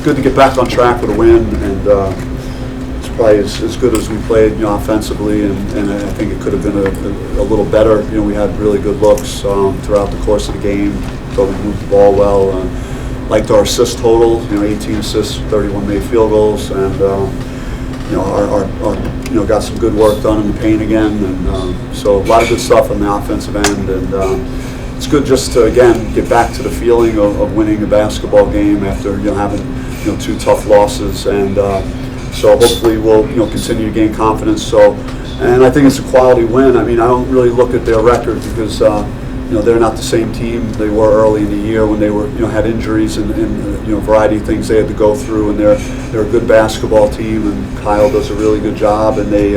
Good to get back on track with a win, and it's probably as good as we played, offensively, and I think it could have been a little better. We had really good looks throughout the course of the game. Thought we moved the ball well. Liked our assist total. 18 assists, 31 made field goals, and our got some good work done in the paint again, and so a lot of good stuff on the offensive end, and it's good just to again get back to the feeling of winning a basketball game after having 2 tough losses, and so hopefully we'll continue to gain confidence. So, and I think it's a quality win. I don't really look at their record because they're not the same team they were early in the year when they were had injuries and a variety of things they had to go through, and they're a good basketball team, and Kyle does a really good job, and they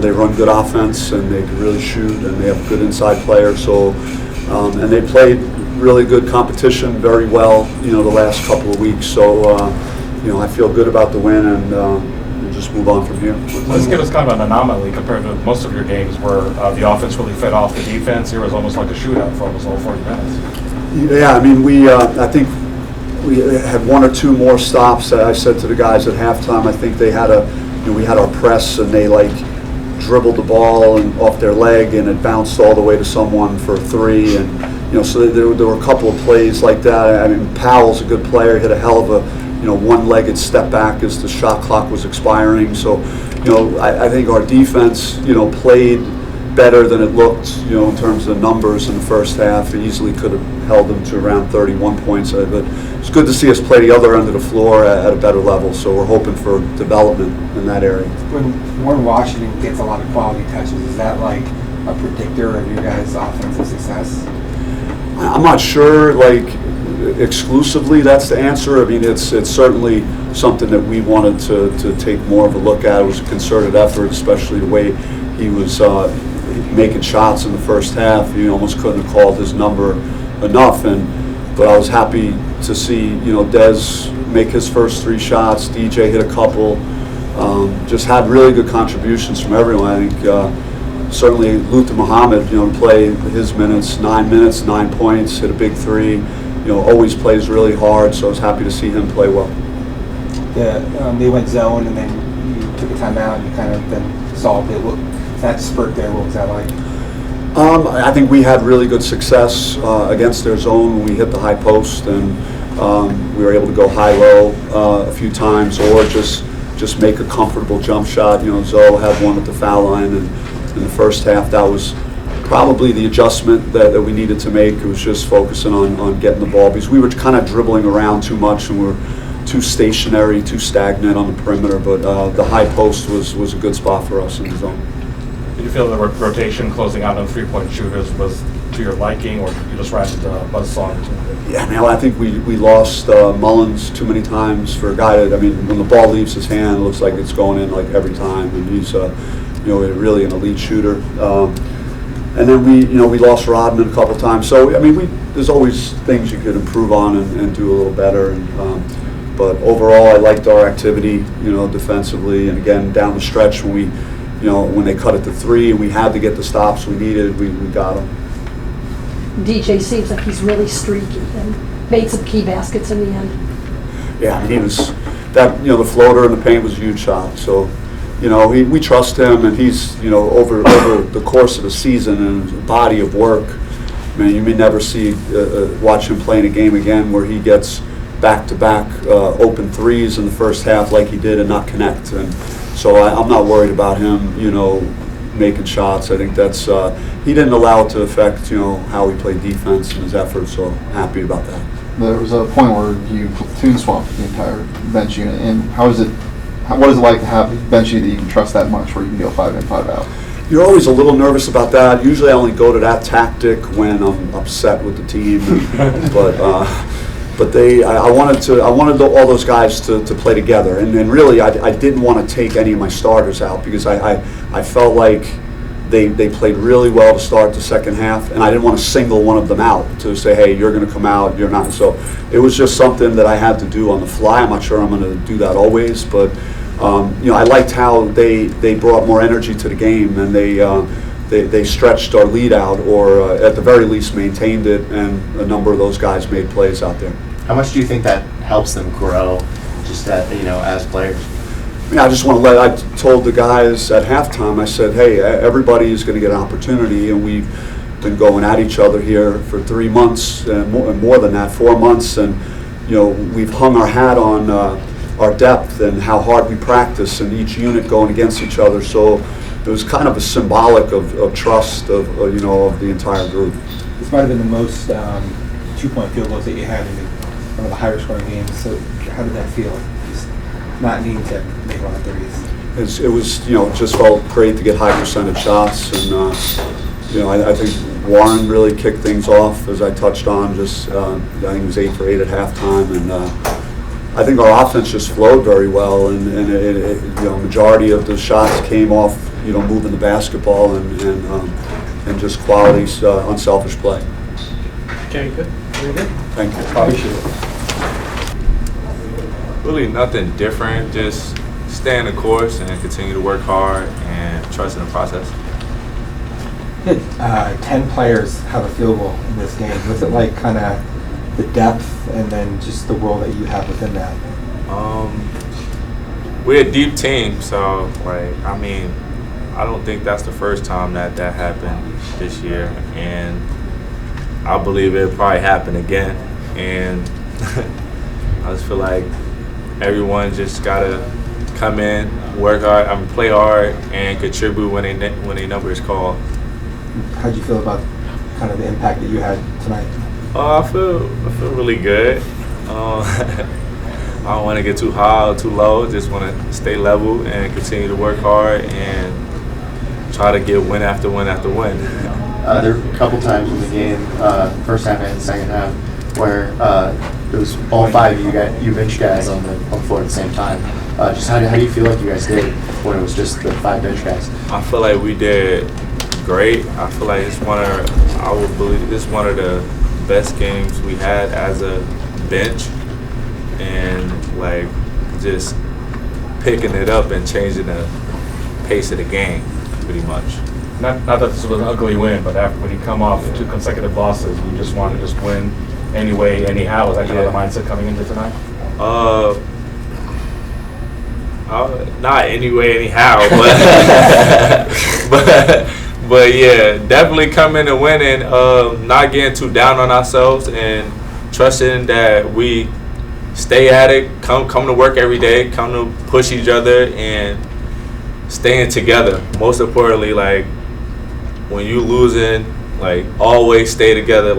they run good offense, and they can really shoot, and they have good inside players. So. And they played really good competition very well, the last couple of weeks. So, I feel good about the win, and we'll just move on from here. This game was kind of an anomaly compared to most of your games where the offense really fed off the defense. Here was almost like a shootout for almost all 40 minutes. Yeah, I think we had 1 or 2 more stops. I said to the guys at halftime, I think they had we had our press, and they dribbled the ball and off their leg, and it bounced all the way to someone for a 3, and so there were a couple of plays like that. Powell's a good player. He hit a hell of a one-legged step back as the shot clock was expiring. So I think our defense played better than it looked in terms of numbers in the first half. It easily could have held them to around 31 points, but it's good to see us play the other end of the floor at a better level. So we're hoping for development in that area. When Warren Washington gets a lot of quality touches, is that like a predictor of your guys' offensive success? I'm not sure, exclusively that's the answer. It's certainly something that we wanted to take more of a look at. It was a concerted effort, especially the way he was making shots in the first half. You almost couldn't have called his number enough, but I was happy to see Dez make his first 3 shots. DJ hit a couple. Just had really good contributions from everyone. I think certainly Luther Muhammad, play his minutes, 9 minutes, 9 points, hit a big 3. Always plays really hard. So I was happy to see him play well. Yeah, they went zone, and then you took a timeout, and you kind of then solved it. That spurt there, what was that like? I think we had really good success against their zone when we hit the high post, and we were able to go high-low a few times, or just make a comfortable jump shot. Zoe had one at the foul line, and in the first half, that was probably the adjustment that we needed to make. It was just focusing on getting the ball, because we were kind of dribbling around too much, and we were too stationary, too stagnant on the perimeter. But the high post was a good spot for us in the zone. Did you feel the rotation closing out on 3-point shooters was to your liking, or you just ran into a buzzsaw? Yeah, I think we lost Mullins too many times for a guy that, when the ball leaves his hand, it looks like it's going in every time, and he's really an elite shooter. And then we lost Rodman a couple times. So there's always things you could improve on and do a little better. But overall, I liked our activity, defensively, and again down the stretch when when they cut it to 3 and we had to get the stops we needed, we got them. DJ seems like he's really streaky and made some key baskets in the end. Yeah, he was that. The floater in the paint was a huge shot. So, we trust him, and he's over the course of the season and his body of work. You may never watch him play in a game again where he gets back-to-back open 3s in the first half like he did and not connect. And so I'm not worried about him, making shots. I think that's he didn't allow it to affect how he played defense and his efforts. So happy about that. There was a point where you platoon swapped the entire bench unit. And what is it like to have a bench unit that you can trust that much, where you can go 5 in, 5 out? You're always a little nervous about that. Usually, I only go to that tactic when I'm upset with the team, but I wanted all those guys to play together, and really I didn't want to take any of my starters out, because I felt like they played really well to start the second half, and I didn't want to single one of them out to say, hey, you're going to come out, you're not. So it was just something that I had to do on the fly. I'm not sure I'm going to do that always, but I liked how they brought more energy to the game, and they stretched our lead out, or at the very least maintained it, and a number of those guys made plays out there. How much do you think that helps them grow, just as players? I just want to I told the guys at halftime, I said, hey, everybody is going to get an opportunity, and we've been going at each other here for 3 months, and more than that, 4 months, and we've hung our hat on our depth and how hard we practice, and each unit going against each other. So it was kind of a symbolic of trust of the entire group. This might have been the most 2-point field goals that you had in one of the higher scoring games. So how did that feel? Just not needing to make a lot of threes. It was just felt great to get high percentage shots, and I think Warren really kicked things off, as I touched on. Just I think it was 8 for 8 at halftime, and I think our offense just flowed very well, and majority of the shots came off moving the basketball and just quality unselfish play. Okay, good. Very good. Thank you. Appreciate it. Really nothing different, just stay the course and continue to work hard and trust in the process. You had 10 players have a field goal in this game. Was it like kind of the depth and then just the role that you have within that? We're a deep team, so I don't think that's the first time that happened this year, and I believe it'll probably happen again. And I just feel like everyone just gotta come in, work hard, play hard, and contribute when they number is called. How did you feel about kind of the impact that you had tonight? I feel really good. I don't want to get too high or too low. Just want to stay level and continue to work hard and try to get win after win after win. There were a couple times in the game, first half and second half, where it was all 5 of you bench guys on the floor at the same time. Just how do you feel like you guys did when it was just the 5 bench guys? I feel like we did great. I feel like this is one of the best games we had as a bench, and just picking it up and changing the pace of the game pretty much. Not that this was an ugly win, but when you come off 2 consecutive losses, you just want to just win anyway, anyhow. Was that kind of the mindset coming into tonight? Not anyway, anyhow, but yeah, definitely come in and win, and not getting too down on ourselves, and trusting that we stay at it, come to work every day, come to push each other, and staying together. Most importantly, when you losing, always stay together.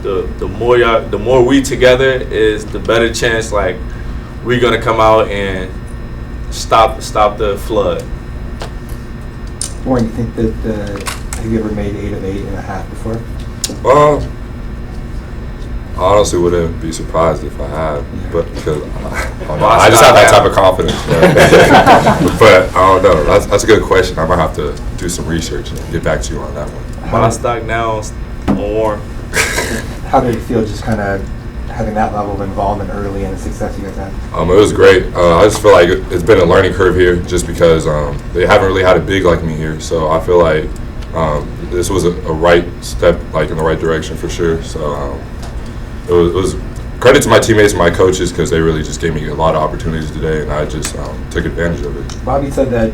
The more we together is the better chance we're gonna come out and stop the flood. Warren, you think that have you ever made 8 of 8 and a half before? I honestly wouldn't be surprised if I had, but because I just have that type of confidence. But I don't know. That's a good question. I might have to do some research and get back to you on that one. My stock now on Warren. How did it feel just kind of having that level of involvement early and the success you guys had? It was great. I just feel like it's been a learning curve here just because they haven't really had a big like me here. So I feel like this was a right step in the right direction for sure. So it was credit to my teammates and my coaches because they really just gave me a lot of opportunities today, and I just took advantage of it. Bobby said that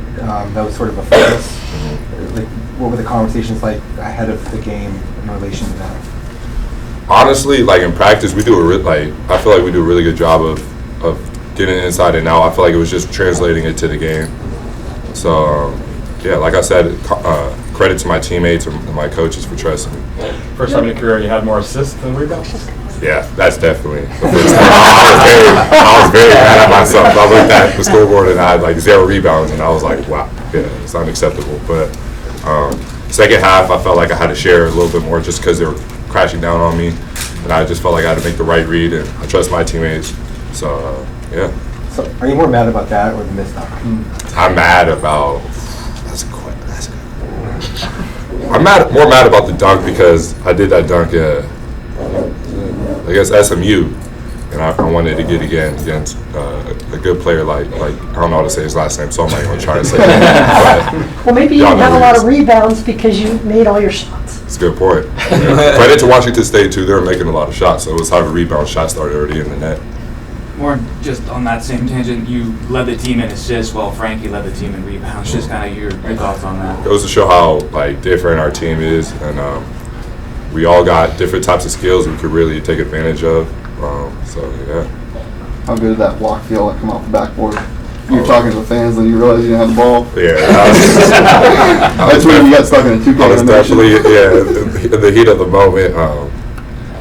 that was sort of a focus. What were the conversations like ahead of the game in relation to that? Honestly, in practice, we do I feel like we do a really good job of getting it inside and out. I feel like it was just translating it to the game. So, yeah, like I said, credit to my teammates and my coaches for trusting me. First time in your career you had more assists than rebounds? Yeah, that's definitely the first time. I was very mad at myself. I looked at the scoreboard and I had 0 rebounds, and I was like, wow, yeah, it's unacceptable. But second half, I felt like I had to share a little bit more just because they were crashing down on me, and I just felt like I had to make the right read, and I trust my teammates. So, yeah. So, are you more mad about that or the missed dunk? I'm mad about. That's a good. I'm more mad about the dunk because I did that dunk against SMU, and I wanted to get again against a good player like I don't know how to say his last name, so I'm not going to try to say it. Well, maybe you Y'all didn't have know a lot who of he is. rebounds because you made all your shots. It's a good point. Credit to Washington State, too. They were making a lot of shots, so it was hard to rebound. Shots started already in the net. More just on that same tangent, you led the team in assists while Frankie led the team in rebounds. Just kind of your thoughts on that. It goes to show how different our team is, and we all got different types of skills we could really take advantage of. So yeah. How good did that block feel like come off the backboard? You were talking to the fans and you realized you didn't have the ball. Yeah, That's when you got stuck in a 2K I was animation. definitely in the heat of the moment.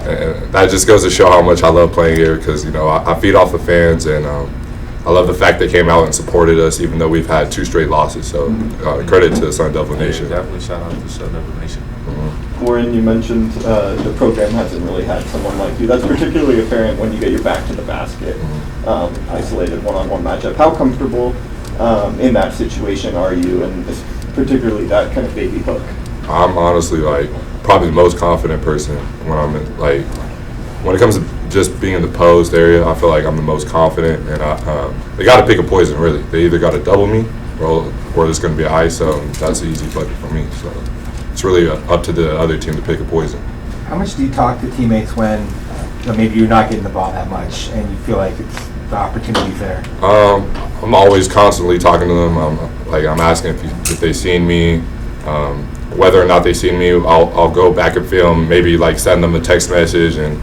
And that just goes to show how much I love playing here because I feed off the fans, and I love the fact they came out and supported us even though we've had 2 straight losses. So credit to Sun Devil Nation. Definitely shout out to Sun Devil Nation. Warren, you mentioned the program hasn't really had someone like you. That's particularly apparent when you get your back to the basket, isolated one-on-one matchup. How comfortable in that situation are you, and particularly that kind of baby hook? I'm honestly probably the most confident person when I'm in, when it comes to just being in the post area. I feel like I'm the most confident, and they got to pick a poison really. They either got to double me or there's going to be an ISO, and that's the easy bucket for me. So it's really up to the other team to pick a poison. How much do you talk to teammates when maybe you're not getting the ball that much and you feel like the opportunity's there? I'm always constantly talking to them. I'm asking if they've seen me. Whether or not they've seen me, I'll go back and film, maybe send them a text message and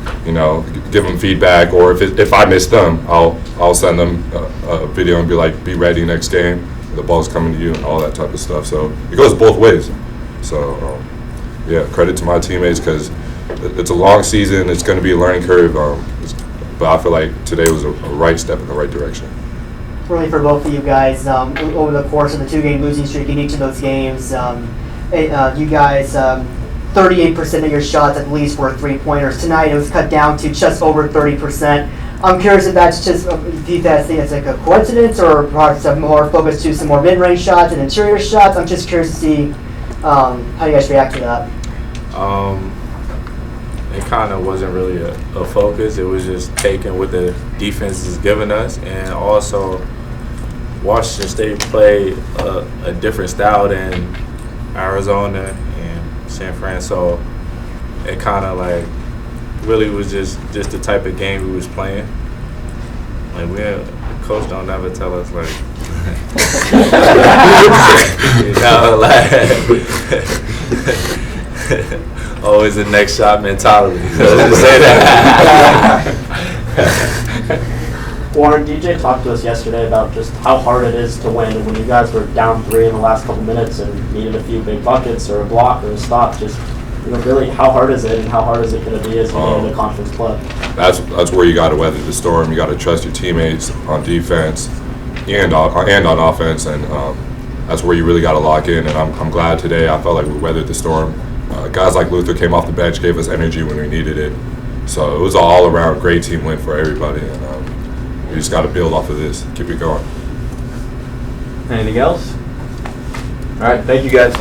give them feedback. Or if I miss them, I'll send them a video and be like, be ready next game. The ball's coming to you and all that type of stuff. So it goes both ways. So yeah, credit to my teammates because it's a long season. It's going to be a learning curve. But I feel like today was a right step in the right direction. Really for both of you guys, over the course of the 2-game losing streak in each of those games, you guys, 38% of your shots at least were 3-pointers. Tonight it was cut down to just over 30%. I'm curious if that's just, do you guys think it's a coincidence or perhaps a more focus to some more mid-range shots and interior shots? I'm just curious to see how you guys react to that. It kind of wasn't really a focus. It was just taking what the defense is giving us, and also Washington State played a different style than Arizona and San Fran, so it kind of really was just the type of game we was playing. Coach don't ever tell us always the next shot mentality. Just say that. Warren, DJ talked to us yesterday about just how hard it is to win, and when you guys were down 3 in the last couple minutes and needed a few big buckets or a block or a stop, just really how hard is it, and how hard is it going to be as you get into conference play? That's where you got to weather the storm. You got to trust your teammates on defense and on offense, and that's where you really got to lock in. And I'm glad today. I felt like we weathered the storm. Guys like Luther came off the bench, gave us energy when we needed it. So it was an all-around great team win for everybody, and we just got to build off of this, keep it going. Anything else? All right, thank you guys.